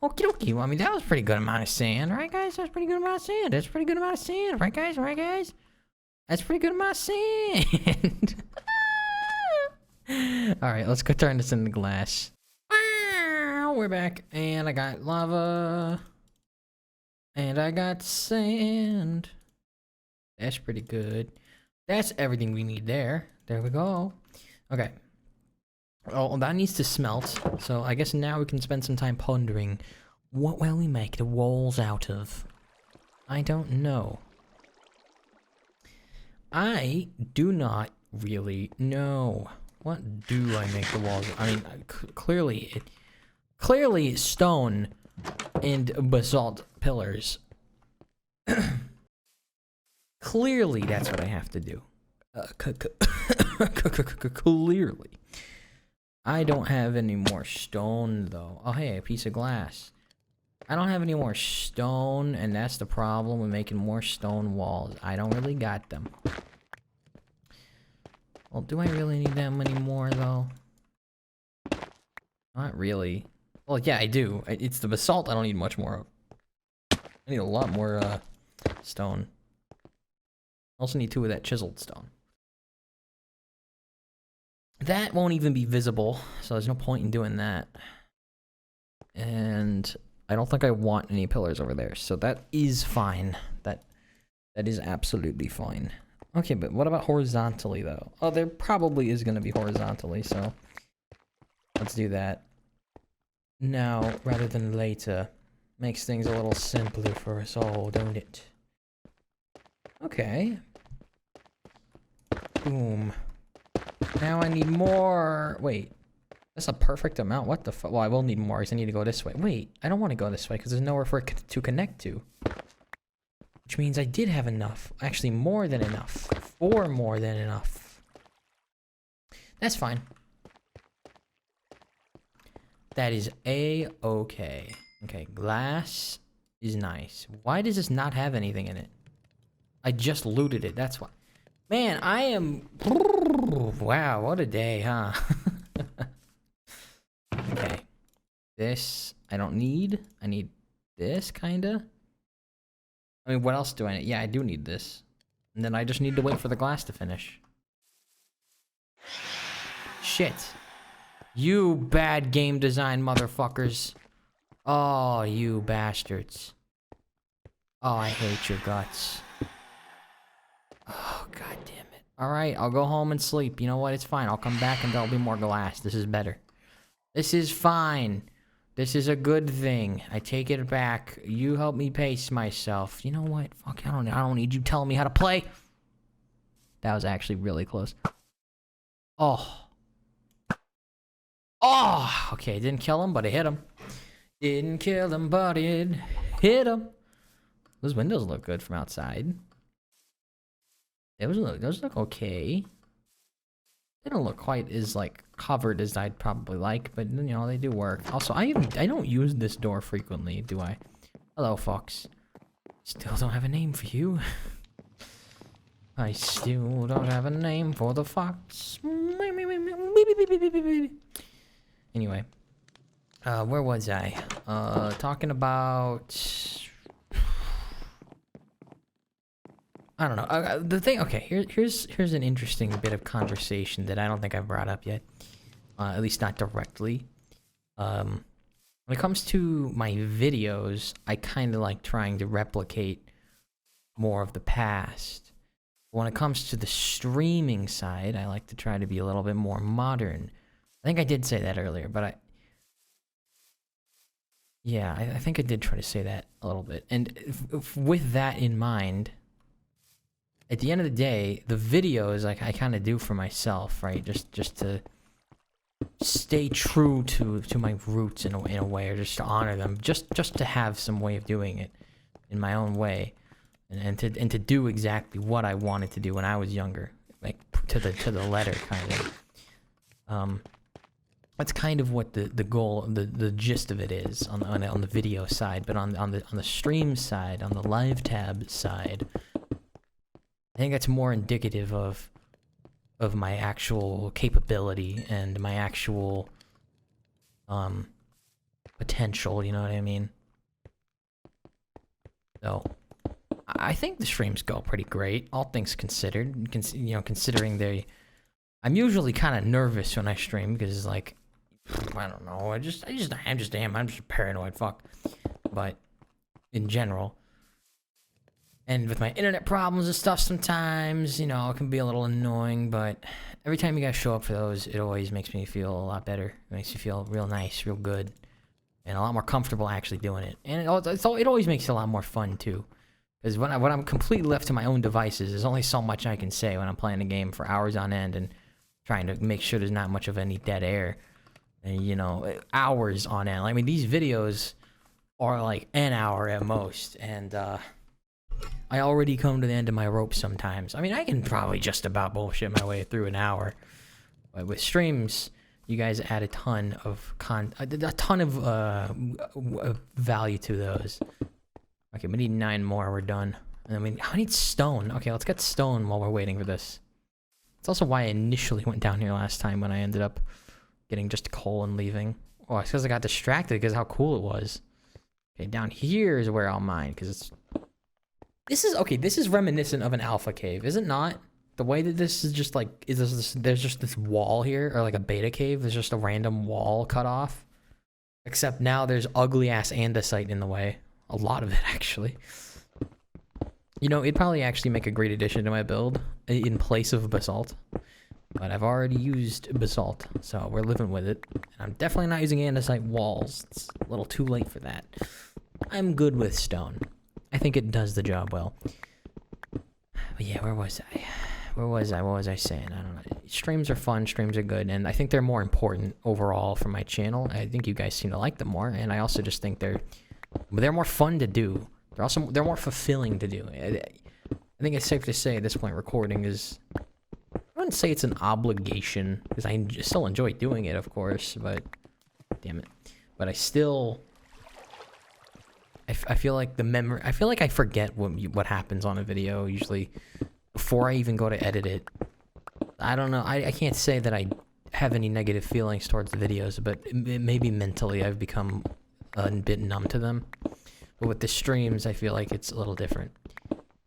Okie dokie. Well, I mean, that was a pretty good amount of sand, right, guys? That's a pretty good amount of sand. That's a pretty good amount of sand, right, guys? Right, guys? That's a pretty good amount of sand. Alright, let's go turn this into glass. We're back, and I got lava. And I got sand. That's pretty good. That's everything we need there. There we go. Okay. Oh, that needs to smelt. So I guess now we can spend some time pondering what will we make the walls out of. I don't know. I do not really know. What do I make the walls? I mean, clearly stone and basalt pillars. Clearly, that's what I have to do. Clearly. I don't have any more stone, though. Oh, hey, a piece of glass. I don't have any more stone, and that's the problem with making more stone walls. I don't really got them. Well, do I really need that many more, though? Not really. Well, yeah, I do. It's the basalt I don't need much more of. I need a lot more, stone. I also need 2 of that chiseled stone. That won't even be visible, so there's no point in doing that. And I don't think I want any pillars over there, so that is fine. That is absolutely fine. Okay, but what about horizontally, though? Oh, there probably is going to be horizontally, so let's do that now rather than later. Makes things a little simpler for us all, don't it? Okay. Boom. Now I need more. Wait, that's a perfect amount. What the fuck? Well, I will need more because I need to go this way. Wait, I don't want to go this way because there's nowhere for it to connect to. Which means I did have enough. Actually, more than enough. 4 more than enough. That's fine. That is a-okay. Okay, glass is nice. Why does this not have anything in it? I just looted it. That's why. Man, I am... Wow, what a day, huh? Okay. This, I don't need. I need this, kinda. I mean, what else do I need? Yeah, I do need this. And then I just need to wait for the glass to finish. Shit. You bad game design motherfuckers. Oh, you bastards. Oh, I hate your guts. Oh, god damn it. Alright, I'll go home and sleep. You know what? It's fine. I'll come back and there'll be more glass. This is better. This is fine. This is a good thing. I take it back. You help me pace myself. You know what? Fuck, I don't need you telling me how to play. That was actually really close. Oh. Oh! Okay, didn't kill him, but it hit him. Didn't kill him, but it hit him. Those windows look good from outside. Those look okay. They don't look quite as like covered as I'd probably like, but you know they do work. Also, I don't use this door frequently, do I? Hello, Fox. Still don't have a name for you. I still don't have a name for the fox. Anyway, where was I? Talking about. I don't know. The thing. Okay, here's an interesting bit of conversation that I don't think I've brought up yet. At least not directly. When it comes to my videos, I kind of like trying to replicate more of the past. When it comes to the streaming side, I like to try to be a little bit more modern. I think I did say that earlier, but I think I did try to say that a little bit. And with that in mind, at the end of the day, the videos like I kind of do for myself, right? Just to stay true to my roots in a way, or just to honor them, just to have some way of doing it in my own way, and to do exactly what I wanted to do when I was younger, like to the letter, kind of. That's kind of what the goal, the gist of it is on the video side, but on the stream side, on the live tab side, I think that's more indicative of my actual capability and my actual potential, you know what I mean? So I think the streams go pretty great, all things considered. You know, considering I'm usually kind of nervous when I stream because it's like, I don't know, I'm just a paranoid fuck. But in general, and with my internet problems and stuff sometimes, you know, it can be a little annoying, but every time you guys show up for those, it always makes me feel a lot better. It makes me feel real nice, real good, and a lot more comfortable actually doing it. And it always makes it a lot more fun too. Because when I'm completely left to my own devices, there's only so much I can say when I'm playing a game for hours on end and trying to make sure there's not much of any dead air. And, you know, hours on end. I mean, these videos are like an hour at most, and I already come to the end of my rope sometimes. I mean, I can probably just about bullshit my way through an hour, but with streams, you guys add a ton of value to those. Okay, we need 9 more. We're done. And I mean, I need stone. Okay, let's get stone while we're waiting for this. It's also why I initially went down here last time when I ended up getting just coal and leaving. Oh, it's because I got distracted because how cool it was. Okay, down here is where I'll mine because it's. This is reminiscent of an alpha cave, is it not? The way that this is just like, there's just this wall here, or like a beta cave. There's just a random wall cut off. Except now there's ugly ass andesite in the way. A lot of it, actually. You know, it'd probably actually make a great addition to my build in place of basalt. But I've already used basalt, so we're living with it. And I'm definitely not using andesite walls. It's a little too late for that. I'm good with stone. I think it does the job well. But yeah, where was I? What was I saying? I don't know. Streams are fun, streams are good, and I think they're more important overall for my channel. I think you guys seem to like them more, and I also just think they're more fun to do. They're more fulfilling to do. I think it's safe to say at this point recording is, I wouldn't say it's an obligation, because I still enjoy doing it, of course, but damn it. But I still I feel like I feel like I forget what happens on a video usually before I even go to edit it. I don't know. I can't say that I have any negative feelings towards the videos, but maybe mentally I've become a bit numb to them. But with the streams, I feel like it's a little different.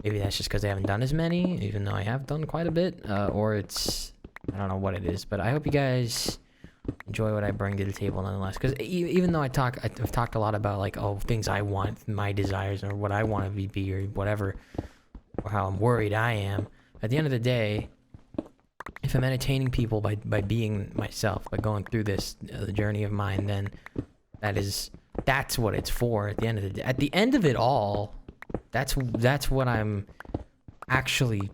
Maybe that's just because I haven't done as many, even though I have done quite a bit, or it's, I don't know what it is. But I hope you guys enjoy what I bring to the table nonetheless, because even though I've talked a lot about like, oh, things I want, my desires, or what I want to be or whatever, or how I'm worried I am, at the end of the day, if I'm entertaining people by being myself, by going through this journey of mine, then That's what it's for at the end of the day. At the end of it all, that's what I'm actually,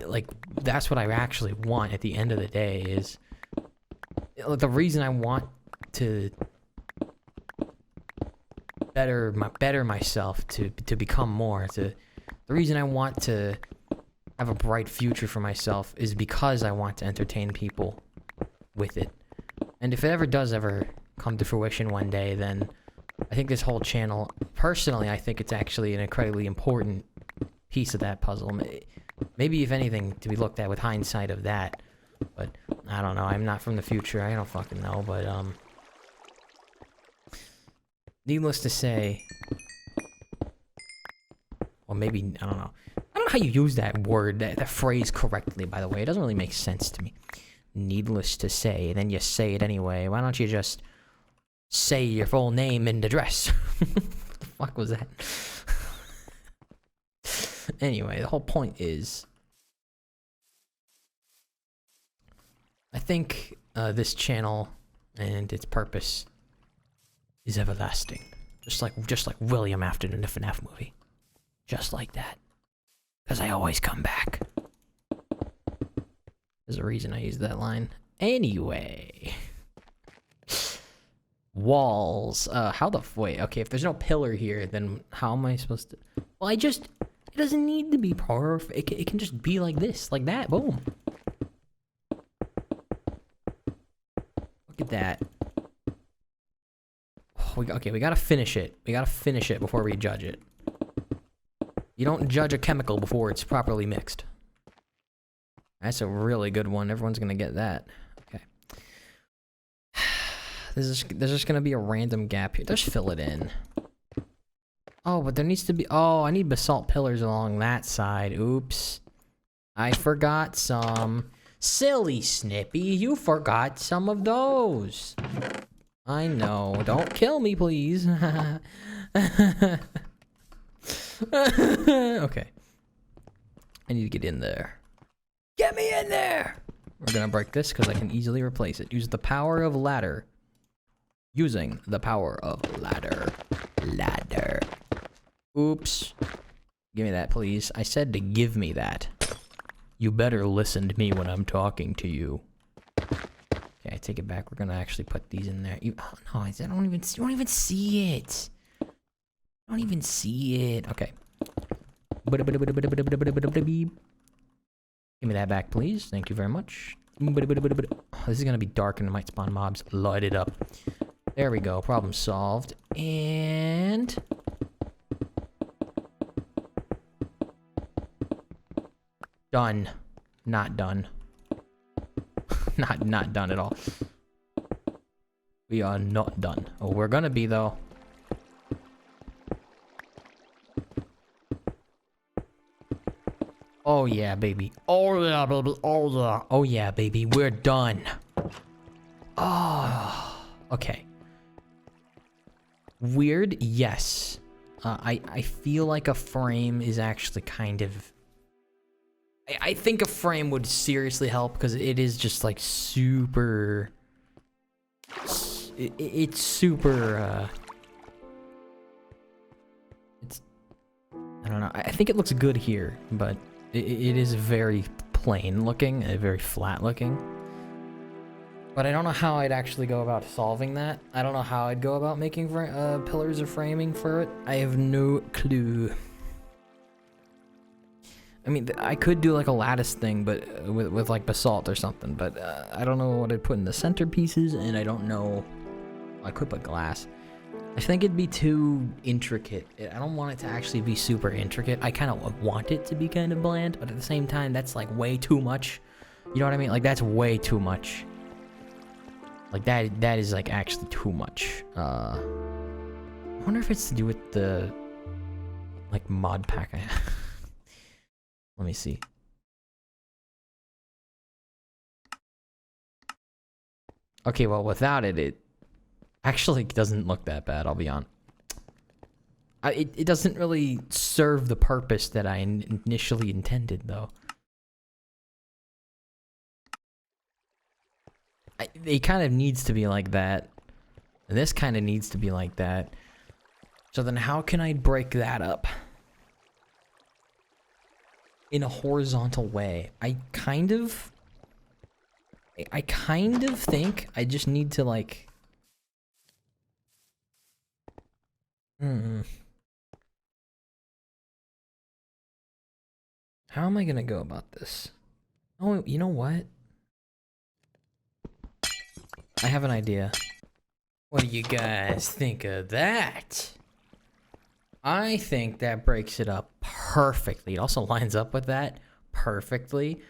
like, that's what I actually want at the end of the day is, the reason I want to better myself, to become more, the reason I want to have a bright future for myself is because I want to entertain people with it. And if it ever come to fruition one day, then I think this whole channel, personally, I think it's actually an incredibly important piece of that puzzle. Maybe, if anything, to be looked at with hindsight of that. But, I don't know. I'm not from the future. I don't fucking know. But, needless to say... Or maybe, I don't know. I don't know how you use that word, that phrase correctly, by the way. It doesn't really make sense to me. Needless to say, and then you say it anyway. Why don't you just say your full name and address? What the fuck was that? Anyway, the whole point is, I think this channel and its purpose is everlasting, just like William after the FNAF movie, just like that. Because I always come back. There's a reason I use that line. Anyway. Walls. Wait, okay, if there's no pillar here, then how am I supposed to... Well, it doesn't need to be perfect. It can just be like this, like that, boom. Look at that. Oh, we gotta finish it. We gotta finish it before we judge it. You don't judge a chemical before it's properly mixed. That's a really good one. Everyone's gonna get that. Okay. There's just gonna be a random gap here. Just fill it in. Oh, but there needs to be... Oh, I need basalt pillars along that side. Oops. I forgot some. Silly Snippy, you forgot some of those. I know. Don't kill me, please. Okay. I need to get in there. Get me in there! We're gonna break this because I can easily replace it. Use the power of ladder. Using the power of ladder. Ladder. Oops. Give me that, please. I said to give me that. You better listen to me when I'm talking to you. Okay, I take it back. We're gonna actually put these in there. Oh, no, I don't even see it. I don't even see it. Okay. Give me that back, please. Thank you very much. This is gonna be dark and it might spawn mobs. Light it up. There we go. Problem solved. And... done. Not done. Not done at all. We are not done. Oh, we're gonna be, though. Oh yeah, baby. Oh yeah, baby. Oh yeah, baby. We're done. Oh, okay. Weird, yes. I feel like a frame is actually kind of... I think a frame would seriously help because it is just like super... It's super, it's... I don't know. I think it looks good here, but it is very plain looking, very flat looking. But I don't know how I'd actually go about solving that. I don't know how I'd go about making pillars of framing for it. I have no clue. I mean, I could do like a lattice thing, but with like basalt or something. But I don't know what I'd put in the centerpieces, and I don't know. I could put glass. I think it'd be too intricate. I don't want it to actually be super intricate. I kind of want it to be kind of bland, but at the same time, that's like way too much. You know what I mean? Like that's way too much. Like that is like actually too much. I wonder if it's to do with the like mod pack I have. Let me see. Okay, well without it, it actually doesn't look that bad, I'll be honest. It doesn't really serve the purpose that I initially intended, though. It kind of needs to be like that. And this kind of needs to be like that. So then how can I break that up? In a horizontal way. I kind of think I just need to like... How am I gonna go about this? Oh, you know what? I have an idea. What do you guys think of that? I think that breaks it up perfectly. It also lines up with that perfectly.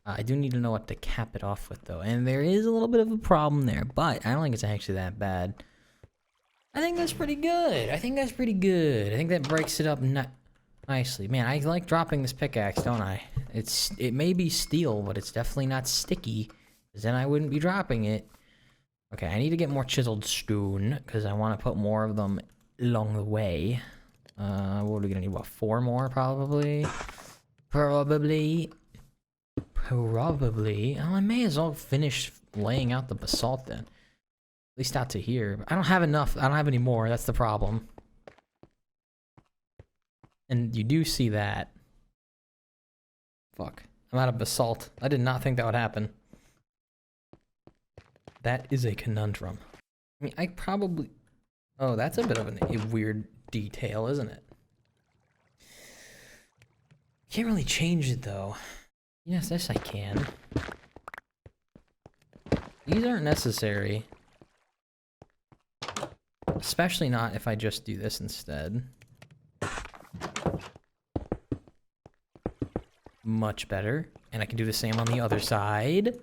I do need to know what to cap it off with, though. And there is a little bit of a problem there, but I don't think it's actually that bad. I think that's pretty good. I think that breaks it up nicely. Man, I like dropping this pickaxe, don't I? It may be steel, but it's definitely not sticky, because then I wouldn't be dropping it. Okay, I need to get more chiseled stone, because I want to put more of them along the way. What are we gonna need? What, 4 more, probably? Probably. Oh, I may as well finish laying out the basalt then. At least out to here. I don't have enough. I don't have any more. That's the problem. And you do see that. Fuck. I'm out of basalt. I did not think that would happen. That is a conundrum. I mean, I probably... Oh, that's a bit of a weird detail, isn't it? Can't really change it, though. Yes, I can. These aren't necessary. Especially not if I just do this instead. Much better. And I can do the same on the other side.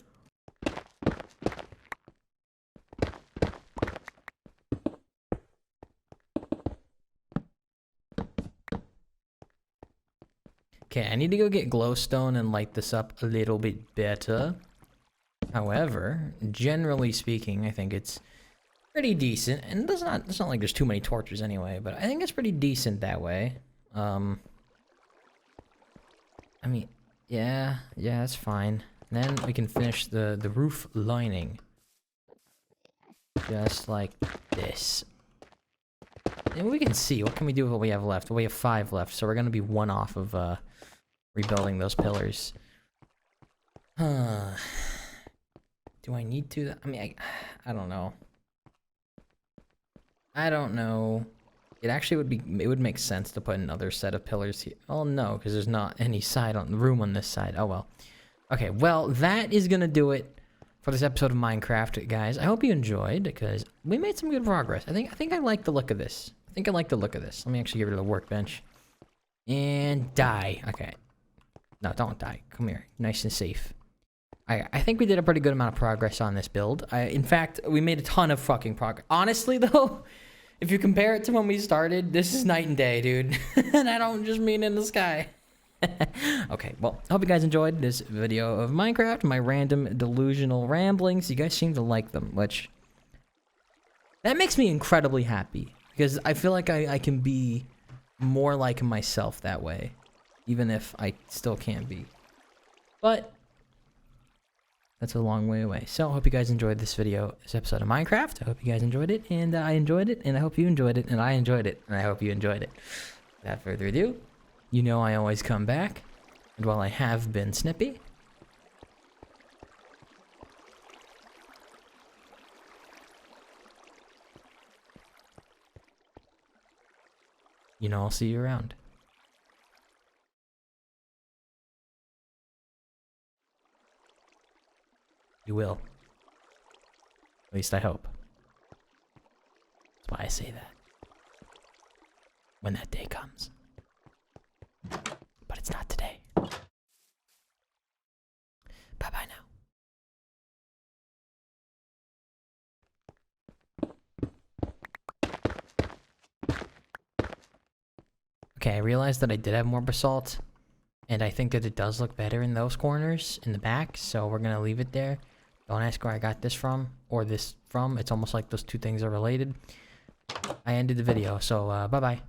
Okay, I need to go get glowstone and light this up a little bit better. However, generally speaking, I think it's pretty decent. And it's not like there's too many torches anyway, but I think it's pretty decent that way. I mean, yeah, that's fine. Then we can finish the roof lining. Just like this. And we can see, what can we do with what we have left? Well, we have 5 left, so we're gonna be 1 off of, rebuilding those pillars. Do I need to? I mean, I don't know. I don't know. It actually would make sense to put another set of pillars here. Oh no, because there's not any room on this side. Oh well. Okay, well, that is gonna do it for this episode of Minecraft, guys. I hope you enjoyed, because we made some good progress. I think I like the look of this. Let me actually get rid of the workbench. And die. Okay. No, don't die. Come here. Nice and safe. I think we did a pretty good amount of progress on this build. In fact, we made a ton of fucking progress. Honestly, though, if you compare it to when we started, this is night and day, dude. And I don't just mean in the sky. Okay, well, I hope you guys enjoyed this video of Minecraft, my random delusional ramblings. You guys seem to like them, which... that makes me incredibly happy. Because I feel like I can be more like myself that way. Even if I still can't be. But... that's a long way away. So, I hope you guys enjoyed this episode of Minecraft. I hope you guys enjoyed it, and I enjoyed it, and I hope you enjoyed it, and I enjoyed it, and I hope you enjoyed it. Without further ado, you know I always come back, and while I have been snippy, you know I'll see you around. You will. At least I hope. That's why I say that. When that day comes. But it's not today. Bye-bye now. Okay, I realized that I did have more basalt. And I think that it does look better in those corners, in the back. So we're gonna leave it there. Don't ask where I got this from, or this from. It's almost like those two things are related. I ended the video, so bye-bye.